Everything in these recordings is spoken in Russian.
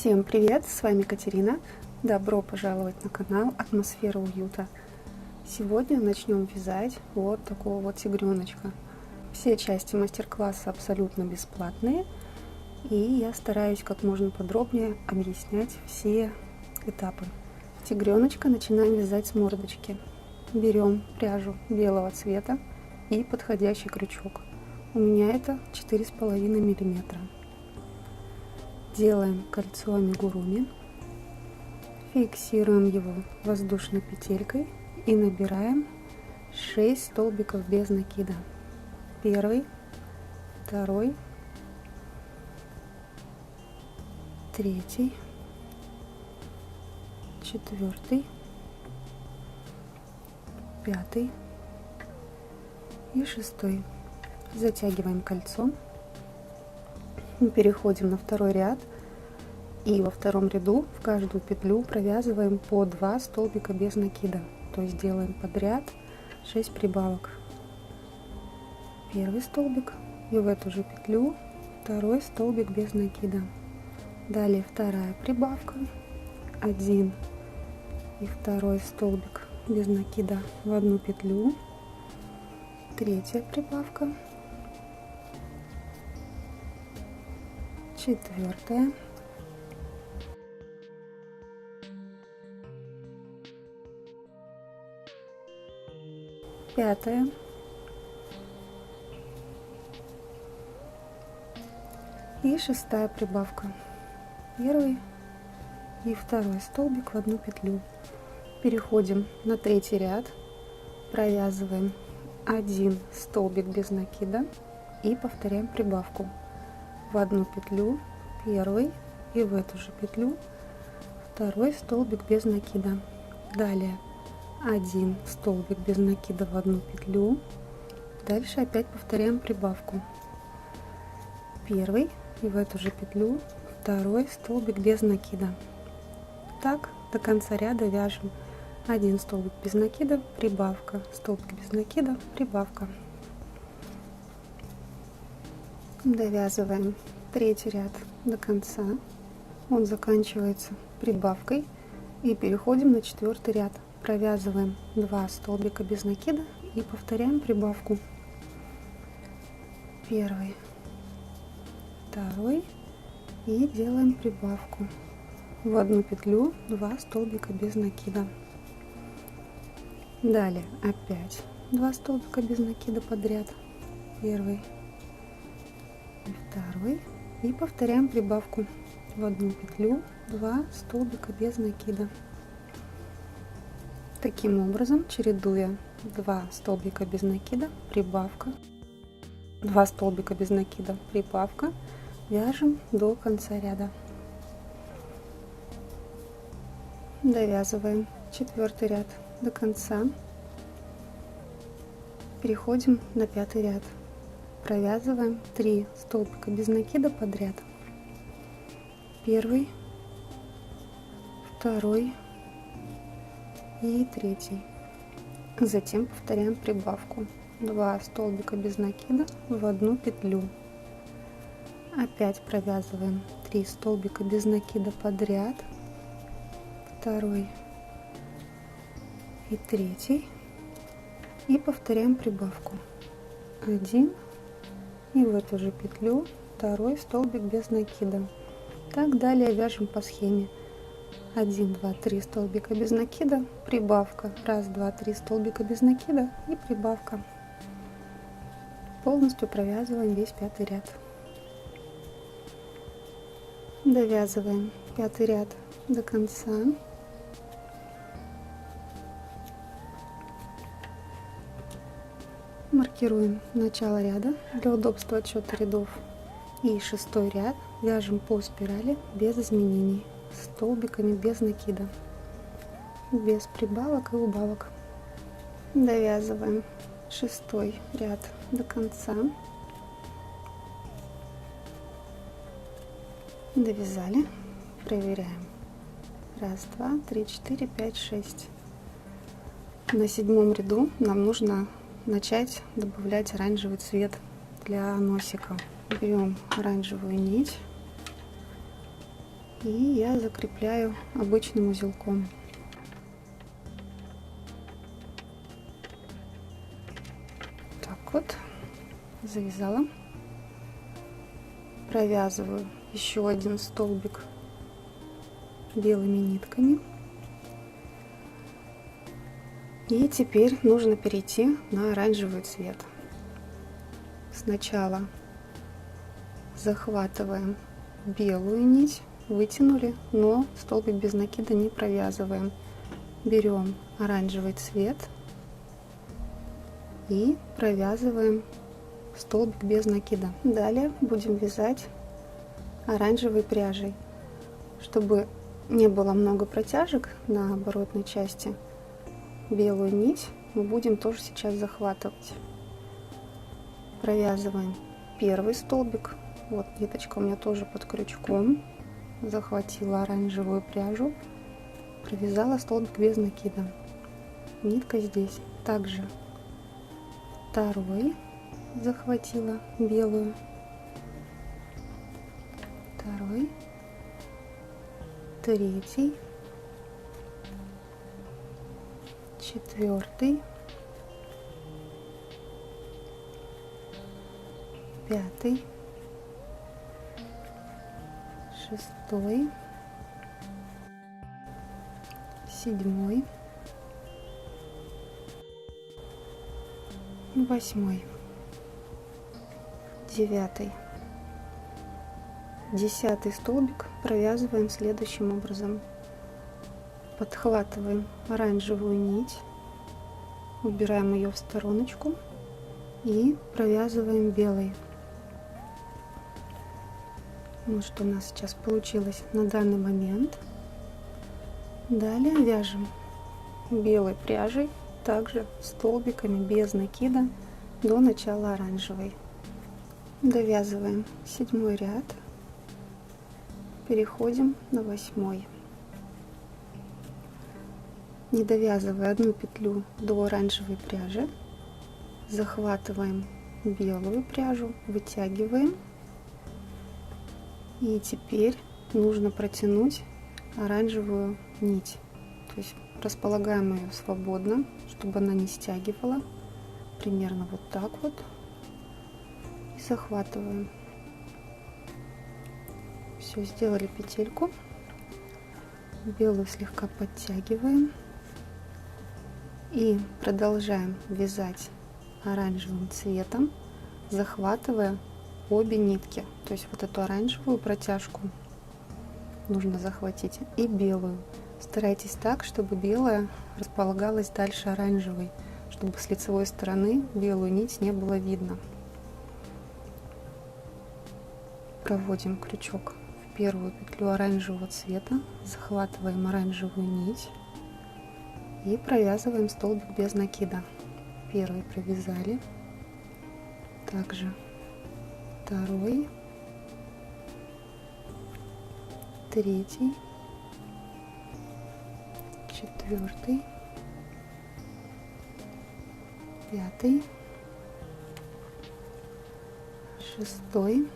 Всем привет, с вами Катерина. Добро пожаловать на канал Атмосфера уюта. Сегодня начнем вязать вот такого вот тигреночка. Все части мастер-класса абсолютно бесплатные, и я стараюсь как можно подробнее объяснять все этапы. Тигреночка начинаем вязать с мордочки. Берем пряжу белого цвета и подходящий крючок. У меня это 4,5 миллиметра. Делаем кольцо амигуруми, фиксируем его воздушной петелькой и набираем 6 столбиков без накида. Первый, второй, третий, четвертый, пятый и шестой. Затягиваем кольцом. Переходим на второй ряд и во втором ряду в каждую петлю провязываем по 2 столбика без накида, то есть делаем подряд 6 прибавок. Первый столбик и в эту же петлю второй столбик без накида. Далее вторая прибавка, 1 и второй столбик без накида в одну петлю, третья прибавка, четвертая, пятая, и шестая прибавка. Первый и второй столбик в одну петлю. Переходим на третий ряд, провязываем 1 столбик без накида и повторяем прибавку. В одну петлю первый и в эту же петлю второй столбик без накида. Далее 1 столбик без накида в одну петлю. Дальше опять повторяем прибавку. Первый и в эту же петлю второй столбик без накида. Так до конца ряда вяжем 1 столбик без накида, прибавка, столбик без накида, прибавка. Довязываем третий ряд до конца, он заканчивается прибавкой, и переходим на четвертый ряд, провязываем 2 столбика без накида и повторяем прибавку. Первый, второй и делаем прибавку. В одну петлю 2 столбика без накида. Далее опять 2 столбика без накида подряд, первый и второй, и повторяем прибавку. В одну петлю 2 столбика без накида. Таким образом, чередуя 2 столбика без накида, прибавка, 2 столбика без накида, прибавка, вяжем до конца ряда. Довязываем четвертый ряд до конца, переходим на пятый ряд, провязываем 3 столбика без накида подряд. Первый, второй и третий. Затем повторяем прибавку. 2 столбика без накида в одну петлю. Опять провязываем 3 столбика без накида подряд. Второй и третий. И повторяем прибавку. 1 и в эту же петлю второй столбик без накида. Так далее вяжем по схеме. 1, 2, 3 столбика без накида, прибавка, 1, 2, 3 столбика без накида и прибавка. Полностью провязываем весь пятый ряд. Довязываем пятый ряд до конца. Маркируем начало ряда для удобства отсчета рядов. И шестой ряд вяжем по спирали без изменений, столбиками без накида, без прибавок и убавок. Довязываем шестой ряд до конца. Довязали, проверяем. 1, 2, 3, 4, 5, 6. На седьмом ряду нам нужно начать добавлять оранжевый цвет для носика. Берем оранжевую нить, И я закрепляю обычным узелком. Так вот, завязала. Провязываю еще один столбик белыми нитками. И теперь нужно перейти на оранжевый цвет. Сначала захватываем белую нить, вытянули, но столбик без накида не провязываем. Берем оранжевый цвет и провязываем столбик без накида. Далее будем вязать оранжевой пряжей. Чтобы не было много протяжек на оборотной части, белую нить мы будем тоже сейчас захватывать. Провязываем первый столбик. Вот ниточка у меня тоже под крючком. Захватила оранжевую пряжу, провязала столбик без накида. Нитка здесь. Также второй захватила белую, второй, третий, четвертый, пятый, шестой, седьмой, восьмой, девятый, 10 столбик провязываем следующим образом. Подхватываем оранжевую нить, убираем ее в стороночку и провязываем белой. Вот что у нас сейчас получилось на данный момент. Далее вяжем белой пряжей, также столбиками без накида до начала оранжевой. Довязываем 7 ряд, переходим на 8. Не довязывая одну петлю до оранжевой пряжи, захватываем белую пряжу, вытягиваем, и теперь нужно протянуть оранжевую нить, то есть располагаем ее свободно, чтобы она не стягивала, примерно вот так вот, и захватываем. Все, сделали петельку, белую слегка подтягиваем и продолжаем вязать оранжевым цветом, захватывая обе нитки, то есть вот эту оранжевую протяжку нужно захватить и белую. Старайтесь так, чтобы белая располагалась дальше оранжевой, чтобы с лицевой стороны белую нить не было видно. Проводим крючок в первую петлю оранжевого цвета, захватываем оранжевую нить и провязываем столбик без накида. Первый провязали, также второй, третий, четвертый, пятый, шестой.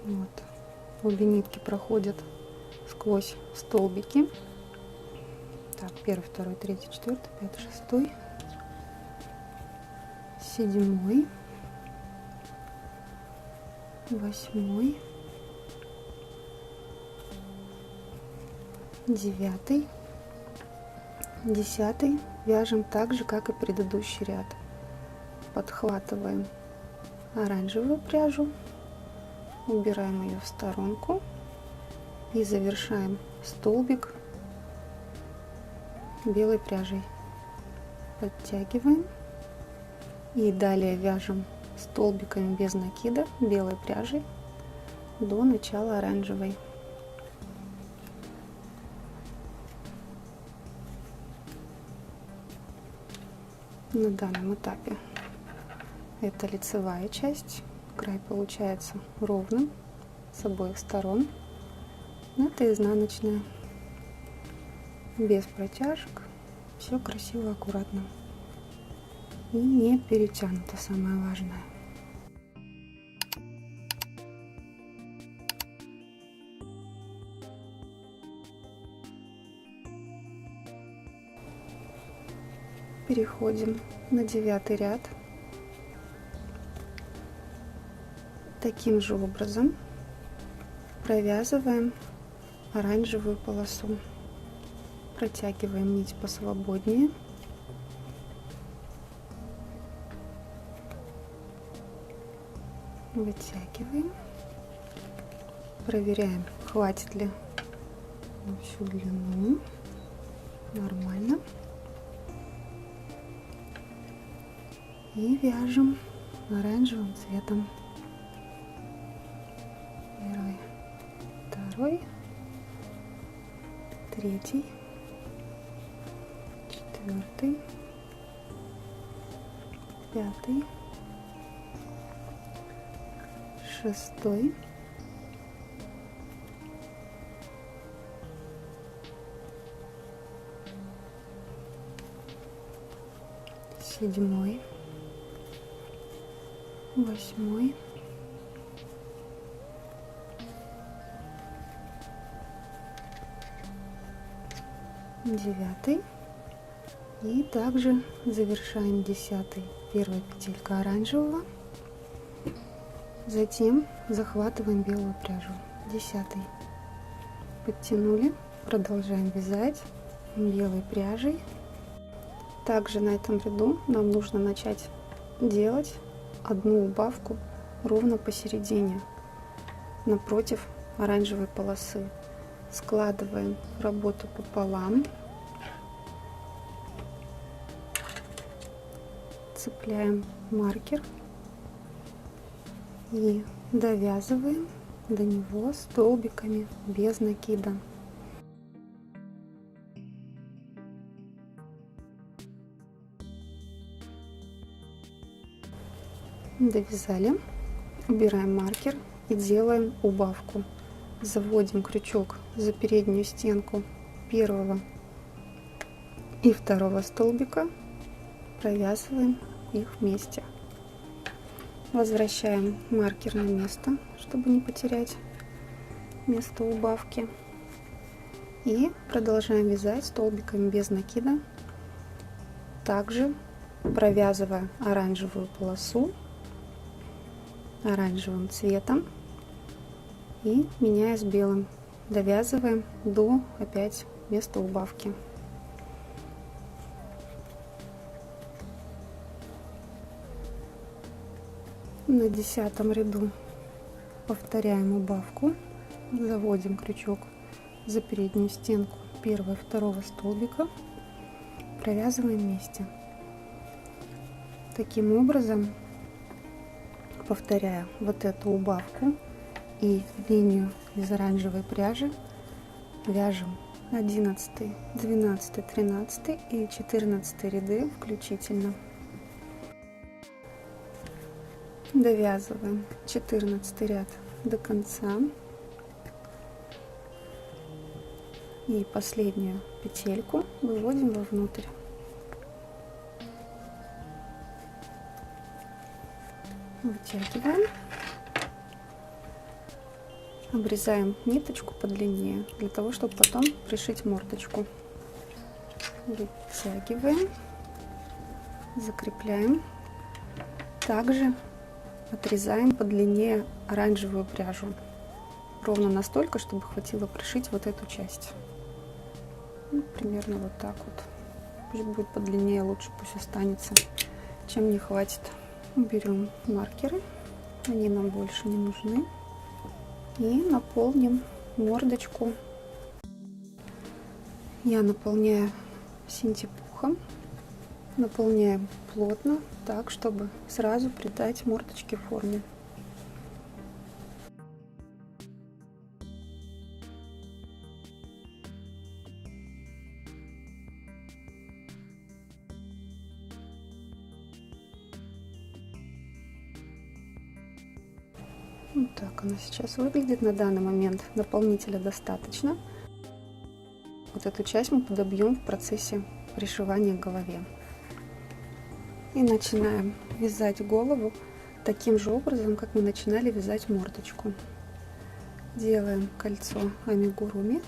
Вот. Обе нитки проходят сквозь столбики. Так, первый, второй, третий, четвертый, пятый, шестой, седьмой, восьмой, девятый, 10. Вяжем так же, как и предыдущий ряд. Подхватываем оранжевую пряжу, убираем ее в сторонку и завершаем столбик белой пряжей. Подтягиваем и далее вяжем столбиками без накида белой пряжей до начала оранжевой. На данном этапе это лицевая часть, край получается ровным с обоих сторон, это изнаночная, без протяжек, все красиво, аккуратно и не перетянуто, самое важное. переходим на 9 ряд. Таким же образом провязываем оранжевую полосу. Протягиваем нить посвободнее. Вытягиваем. Проверяем, хватит ли на всю длину. Нормально. И вяжем оранжевым цветом. Первый, второй, третий, четвертый, пятый, шестой, седьмой, восьмой, девятый. И также завершаем 10-й, первая петелька оранжевого. Затем захватываем белую пряжу. 10-й. Подтянули, продолжаем вязать белой пряжей. Также на этом ряду нам нужно начать делать одну убавку ровно посередине, напротив оранжевой полосы. Складываем работу пополам, цепляем маркер и довязываем до него столбиками без накида. Довязали, убираем маркер и делаем убавку. Заводим крючок за переднюю стенку первого и второго столбика, провязываем их вместе. Возвращаем маркер на место, чтобы не потерять место убавки. И продолжаем вязать столбиками без накида, также провязывая оранжевую полосу оранжевым цветом и меняя с белым. Довязываем до опять места убавки. На 10-м ряду повторяем убавку, заводим крючок за переднюю стенку первого и второго столбика, провязываем вместе. Таким образом, повторяя вот эту убавку и линию из оранжевой пряжи, вяжем 11, 12, 13 и 14 ряды включительно. Довязываем 14 ряд до конца и последнюю петельку выводим вовнутрь. Вытягиваем, обрезаем ниточку подлиннее для того, чтобы потом пришить мордочку. Вытягиваем, закрепляем. Также отрезаем подлиннее оранжевую пряжу, ровно настолько, чтобы хватило пришить вот эту часть. Ну, примерно вот так вот. Пусть будет подлиннее, лучше пусть останется, чем не хватит. Берем маркеры, они нам больше не нужны, и наполним мордочку. Я наполняю синтепухом, наполняем плотно, так, чтобы сразу придать мордочке форму. Вот так она сейчас выглядит. На данный момент наполнителя достаточно. Вот эту часть мы подобьем в процессе пришивания к голове. И начинаем вязать голову таким же образом, как мы начинали вязать мордочку. Делаем кольцо амигуруми,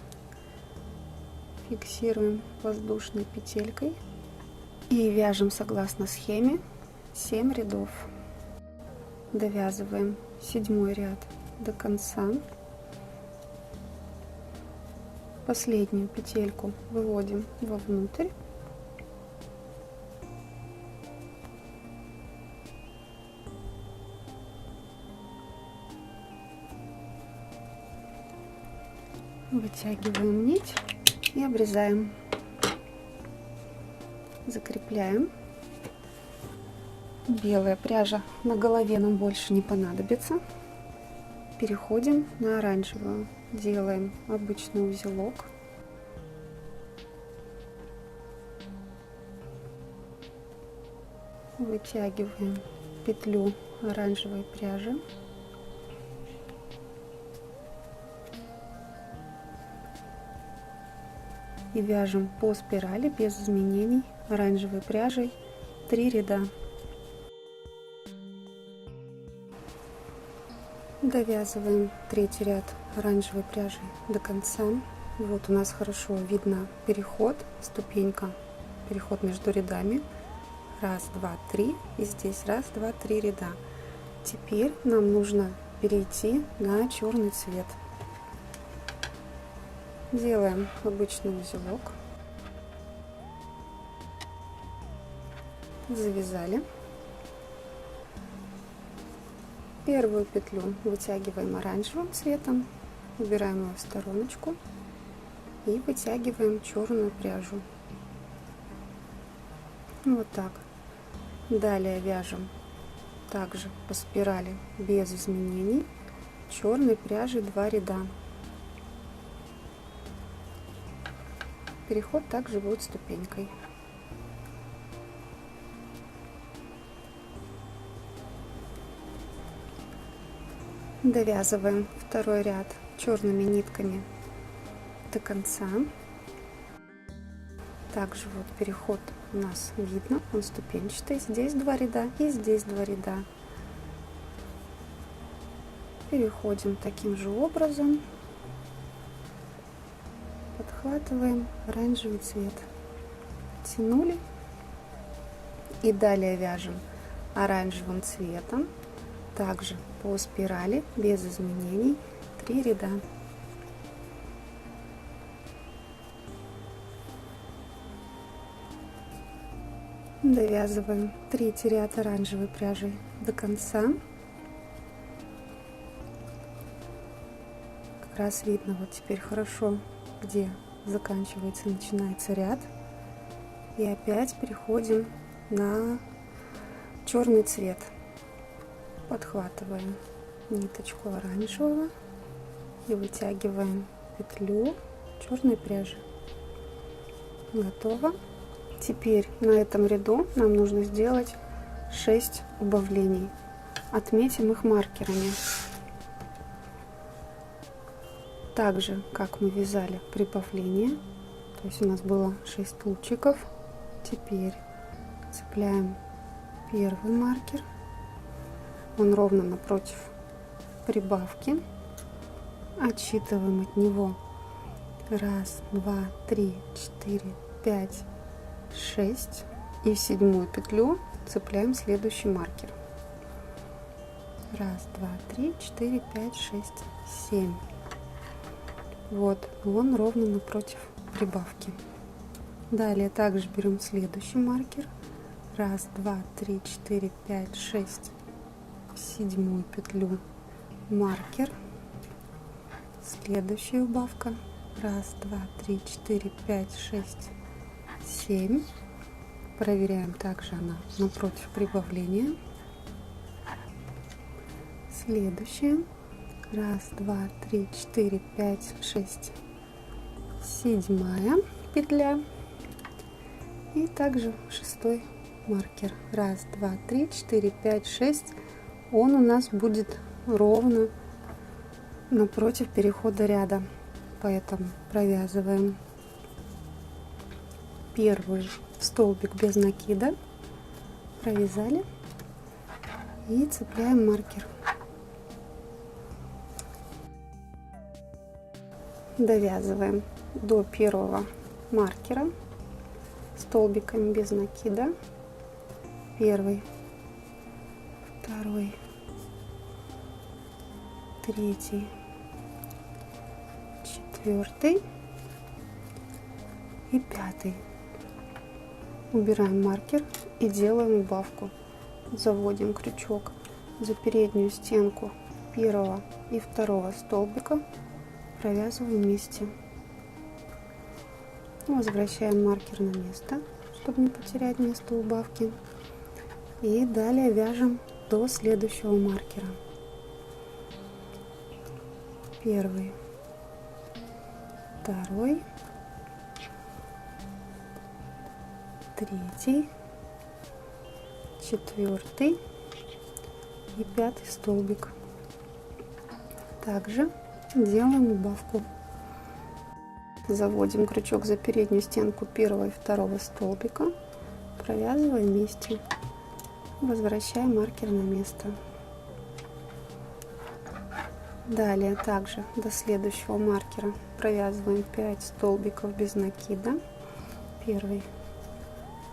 фиксируем воздушной петелькой И вяжем согласно схеме 7 рядов. Довязываем 7 ряд до конца. Последнюю петельку выводим вовнутрь. Вытягиваем нить и обрезаем. Закрепляем. Белая пряжа на голове нам больше не понадобится. Переходим на оранжевую. Делаем обычный узелок. Вытягиваем петлю оранжевой пряжи. И вяжем по спирали без изменений оранжевой пряжей 3 ряда. Довязываем 3-й ряд оранжевой пряжей до конца. Вот у нас хорошо видно переход, ступенька, переход между рядами. 1, 2, 3. И здесь 1, 2, 3 ряда. Теперь нам нужно перейти на черный цвет. Делаем обычный узелок. Завязали. Первую петлю вытягиваем оранжевым цветом, убираем ее в стороночку и вытягиваем черную пряжу. Вот так. Далее вяжем также по спирали без изменений черной пряжей 2 ряда. Переход также будет ступенькой. Довязываем 2-й ряд черными нитками до конца. Также вот переход у нас видно, он ступенчатый. Здесь 2 ряда и здесь 2 ряда. Переходим таким же образом. Подхватываем оранжевый цвет. Тянули. И далее вяжем оранжевым цветом. Также по спирали без изменений 3 ряда. Довязываем 3-й ряд оранжевой пряжей до конца. Как раз видно вот теперь хорошо, где заканчивается и начинается ряд. И опять переходим на черный цвет. Подхватываем ниточку оранжевого и вытягиваем петлю черной пряжи. Готово. Теперь на этом ряду нам нужно сделать 6 убавлений. Отметим их маркерами. Так же, как мы вязали прибавление, то есть у нас было 6 лучиков. Теперь цепляем первый маркер. Он ровно напротив прибавки. Отсчитываем от него 1, 2, 3, 4, 5, 6. И в 7-ю петлю цепляем следующий маркер. 1, 2, 3, 4, 5, 6, 7. Вот, он ровно напротив прибавки. Далее также берем следующий маркер. 1, 2, 3, 4, 5, 6. В 7-ю петлю маркер. Следующая убавка. 1, 2, 3, 4, 5, 6, 7. Проверяем, также она напротив прибавления. Следующая. 1, 2, 3, 4, 5, 6. 7-я петля. И также 6-й маркер. 1, 2, 3, 4, 5, 6. Он у нас будет ровно напротив перехода ряда. Поэтому провязываем первый столбик без накида. Провязали. И цепляем маркер. Довязываем до первого маркера. столбиками без накида. Первый, второй, третий, четвертый и пятый. Убираем маркер и делаем убавку. Заводим крючок за переднюю стенку первого и второго столбика, провязываем вместе. Возвращаем маркер на место, чтобы не потерять место убавки. И далее вяжем до следующего маркера. Первый, второй, третий, четвертый и пятый столбик. Также делаем убавку. Заводим крючок за переднюю стенку первого и второго столбика, провязываем вместе, возвращаем маркер на место. Далее также до следующего маркера провязываем 5 столбиков без накида. Первый,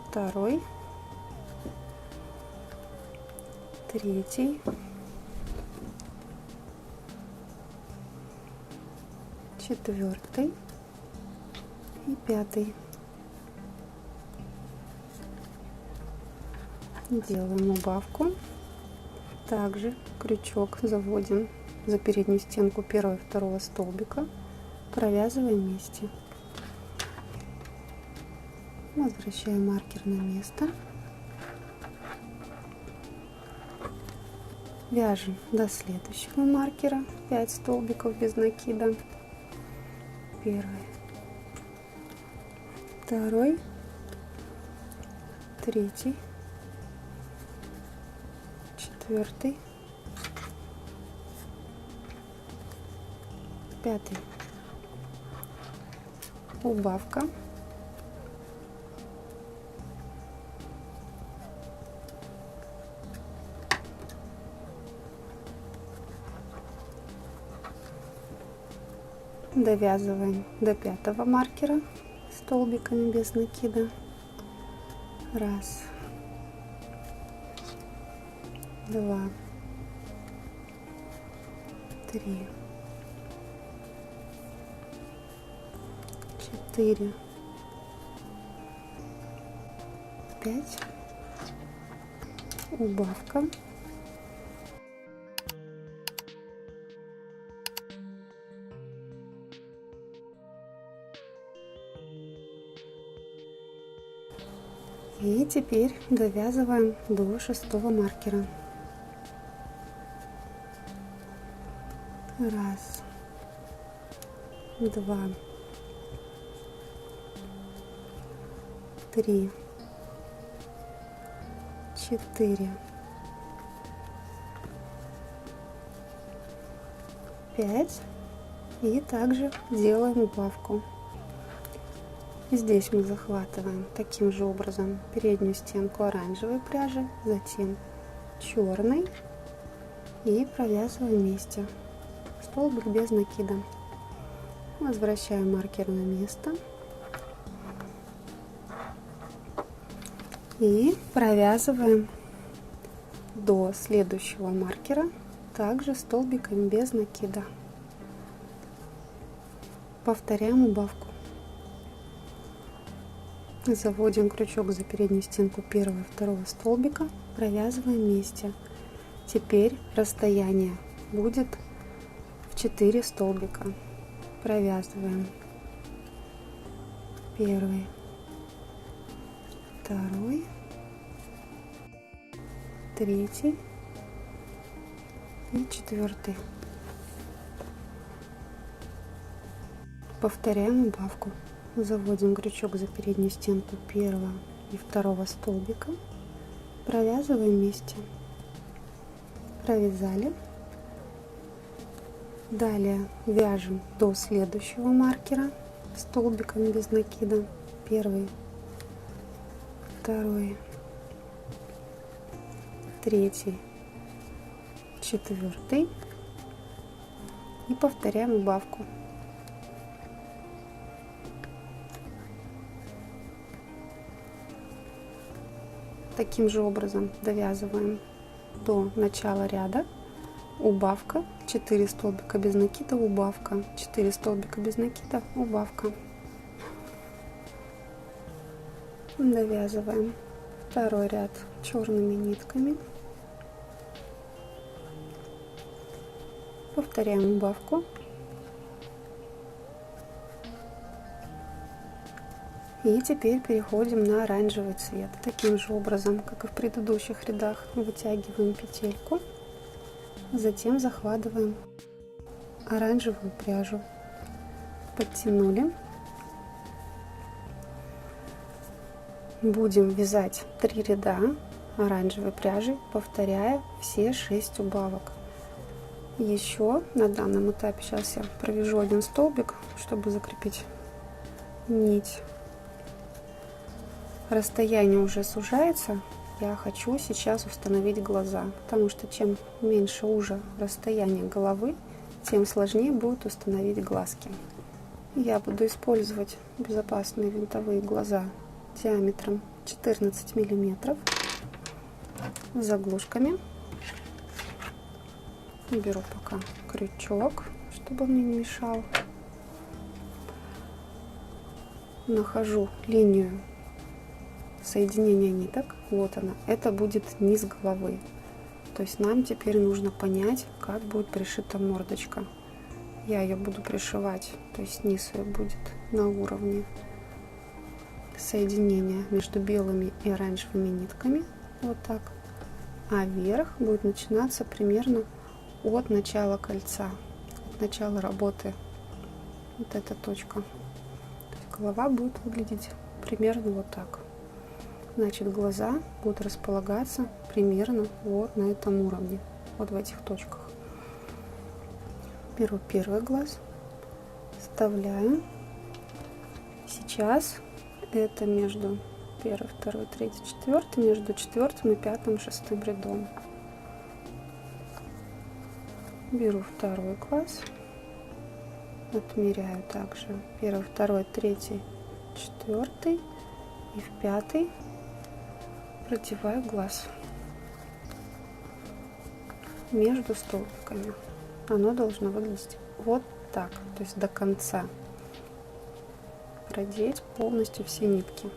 второй, третий, четвертый и пятый. Делаем убавку. Также крючок заводим за переднюю стенку первого и второго столбика, провязываем вместе. Возвращаем маркер на место. Вяжем до следующего маркера 5 столбиков без накида. Первый, второй, третий, четвертый, пятый. Убавка. Довязываем до пятого маркера столбиками без накида. Раз, два, три, четыре, пять. Убавка. И теперь довязываем до шестого маркера. Раз, два, три, четыре, пять. И также делаем убавку. Здесь мы захватываем таким же образом переднюю стенку оранжевой пряжи, затем черной и провязываем вместе столбик без накида. Возвращаем маркер на место и провязываем до следующего маркера также столбиками без накида. Повторяем убавку. Заводим крючок за переднюю стенку первого и второго столбика, провязываем вместе. Теперь расстояние будет в 4 столбика. Провязываем первый, второй, третий и четвертый. Повторяем убавку. Заводим крючок за переднюю стенку первого и второго столбика, провязываем вместе. Провязали. Далее вяжем до следующего маркера столбиками без накида. Первый, второй, третий, четвертый. И повторяем убавку. Таким же образом довязываем до начала ряда. Убавка, 4 столбика без накида, убавка, 4 столбика без накида, убавка. Довязываем второй ряд черными нитками. Повторяем убавку. И теперь переходим на оранжевый цвет. Таким же образом, как и в предыдущих рядах, вытягиваем петельку, затем захватываем оранжевую пряжу, подтянули. Будем вязать 3 ряда оранжевой пряжи, повторяя все 6 убавок. Еще на данном этапе сейчас я провяжу один столбик, чтобы закрепить нить. Расстояние уже сужается. Я хочу сейчас установить глаза, потому что чем меньше уже расстояние головы, тем сложнее будет установить глазки. Я буду использовать безопасные винтовые глаза диаметром 14 мм с заглушками. Беру пока крючок, чтобы он мне не мешал. Нахожу линию соединения ниток. Вот она. Это будет низ головы. То есть нам теперь нужно понять, как будет пришита мордочка. Я ее буду пришивать, то есть низ ее будет на уровне соединения между белыми и оранжевыми нитками. Вот так. А верх будет начинаться примерно от начала кольца, от начала работы. Вот эта точка. Голова будет выглядеть примерно вот так. Значит, глаза будут располагаться примерно вот на этом уровне, вот в этих точках. Беру первый глаз, вставляю. Сейчас это между первый, второй, третий, четвертый, между четвертым и пятым, шестым рядом. Беру второй глаз, отмеряю также первый, второй, третий, четвертый и в пятый продеваю глаз между столбиками. Оно должно выглядеть вот так, то есть до конца. Продеть полностью все нитки.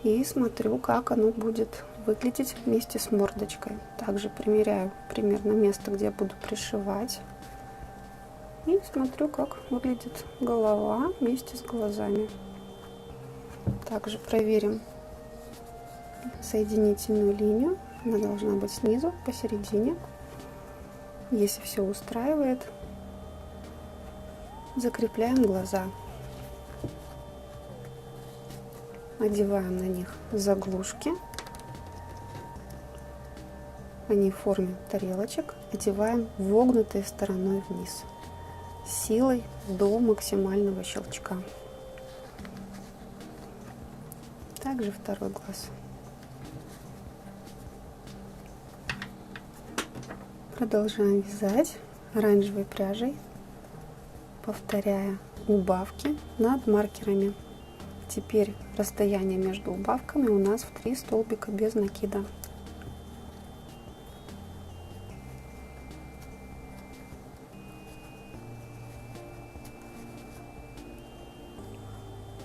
И смотрю, как оно будет выглядеть вместе с мордочкой. Также примеряю примерно место, где я буду пришивать. И смотрю, как выглядит голова вместе с глазами. Также проверим соединительную линию. Она должна быть снизу, посередине. Если все устраивает, закрепляем глаза. Одеваем на них заглушки. Они в форме тарелочек. Одеваем вогнутой стороной вниз. Силой до максимального щелчка. Также второй глаз. Продолжаем вязать оранжевой пряжей, повторяя убавки над маркерами. Теперь расстояние между убавками у нас в 3 столбика без накида.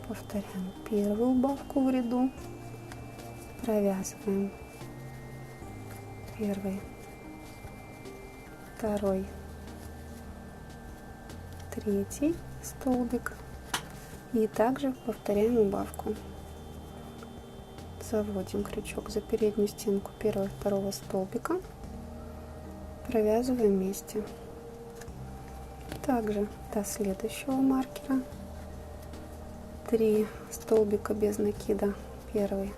Повторяем первую убавку в ряду, провязываем первый, второй, третий столбик и также повторяем убавку. Заводим крючок за переднюю стенку первого и второго столбика, провязываем вместе. Также до следующего маркера 3 столбика без накида, первый,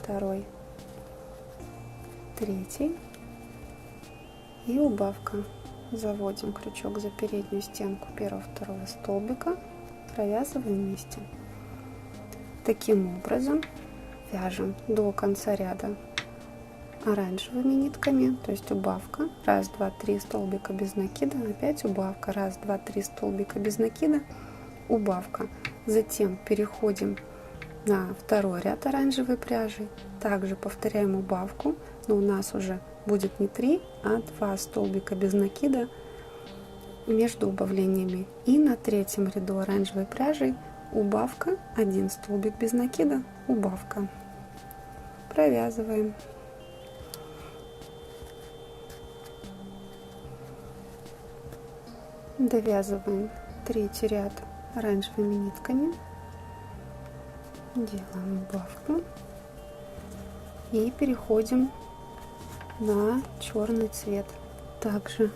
второй, третий и убавка. Заводим крючок за переднюю стенку первого и второго столбика, провязываем вместе. Таким образом вяжем до конца ряда оранжевыми нитками, то есть убавка, 1, 2, 3 столбика без накида, опять убавка, 1, 2, 3 столбика без накида, убавка. Затем переходим на второй ряд оранжевой пряжи. Также повторяем убавку, но у нас уже будет не 3, а 2 столбика без накида между убавлениями. И на третьем ряду оранжевой пряжи убавка, 1 столбик без накида, убавка. Провязываем. Довязываем третий ряд оранжевыми нитками, делаем убавку и переходим на черный цвет. Также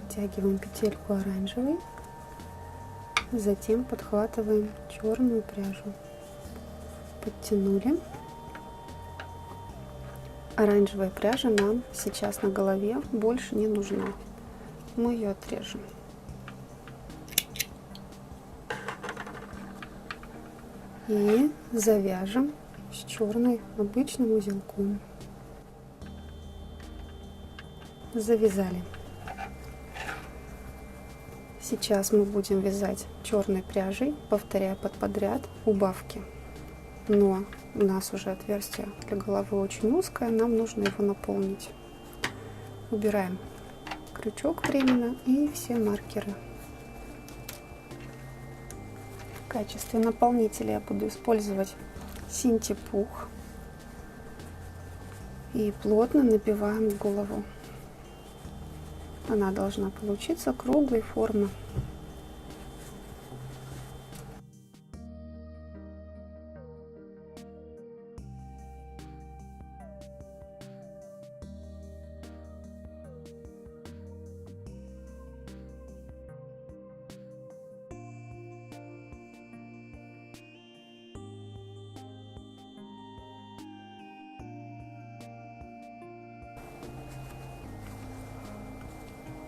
втягиваем петельку оранжевой, затем подхватываем черную пряжу, подтянули. Оранжевая пряжа нам сейчас на голове больше не нужна, мы ее отрежем. И завяжем с черной обычным узелком. Завязали. Сейчас мы будем вязать черной пряжей, повторяя подряд убавки. Но у нас уже отверстие для головы очень узкое, нам нужно его наполнить. Убираем крючок временно и все маркеры. В качестве наполнителя я буду использовать синтепух и плотно набиваем голову. Она должна получиться круглой формы.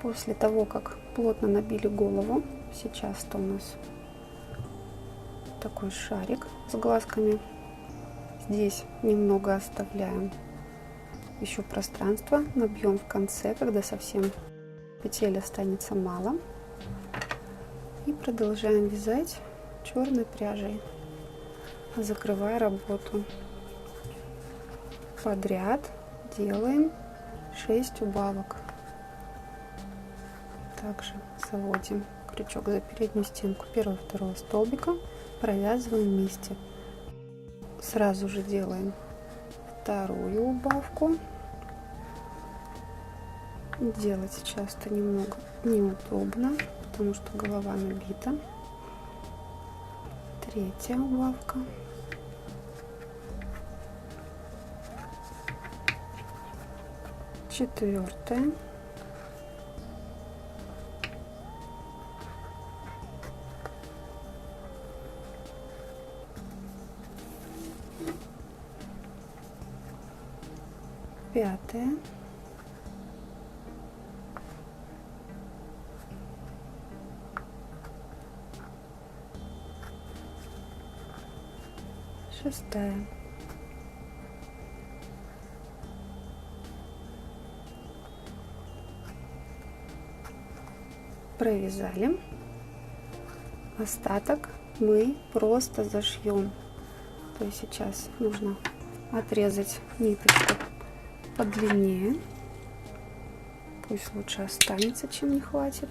После того, как плотно набили голову, сейчас-то у нас такой шарик с глазками. Здесь немного оставляем еще пространство, набьем в конце, когда совсем петель останется мало. И продолжаем вязать черной пряжей, закрывая работу. Подряд делаем 6 убавок. Также заводим крючок за переднюю стенку первого-второго столбика, провязываем вместе. Сразу же делаем вторую убавку. Делать часто немного неудобно, потому что голова набита. Третья убавка. Четвертая. Пятая. Шестая. Провязали. Остаток мы просто зашьем. То есть сейчас нужно отрезать ниточку подлиннее. Пусть лучше останется, чем не хватит.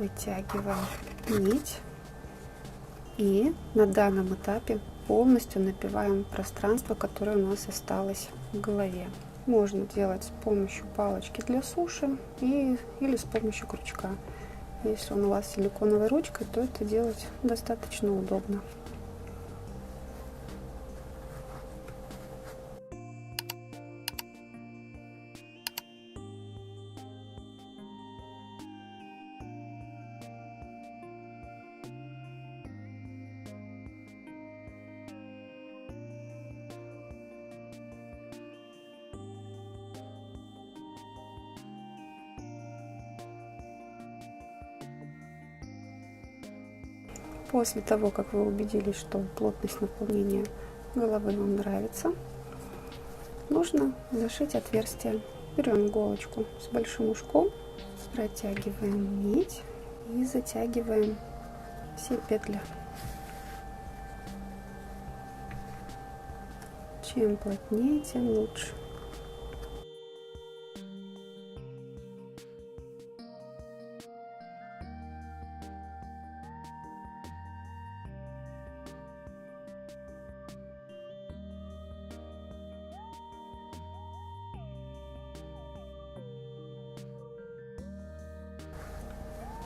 Вытягиваем нить. И на данном этапе полностью набиваем пространство, которое у нас осталось в голове. Можно делать с помощью палочки для суши или с помощью крючка. Если он у вас силиконовой ручкой, то это делать достаточно удобно. После того, как вы убедились, что плотность наполнения головы вам нравится, нужно зашить отверстие. Берем иголочку с большим ушком, протягиваем нить и затягиваем все петли. Чем плотнее, тем лучше.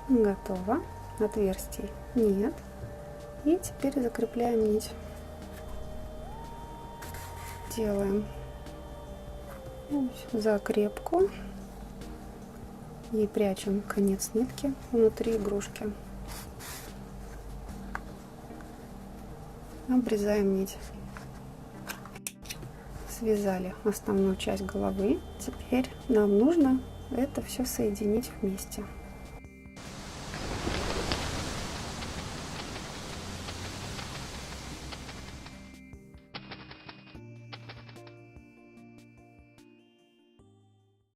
Готово. Отверстий нет. И теперь закрепляем нить. Делаем закрепку и прячем конец нитки внутри игрушки. Обрезаем нить. Связали основную часть головы. Теперь нам нужно это все соединить вместе.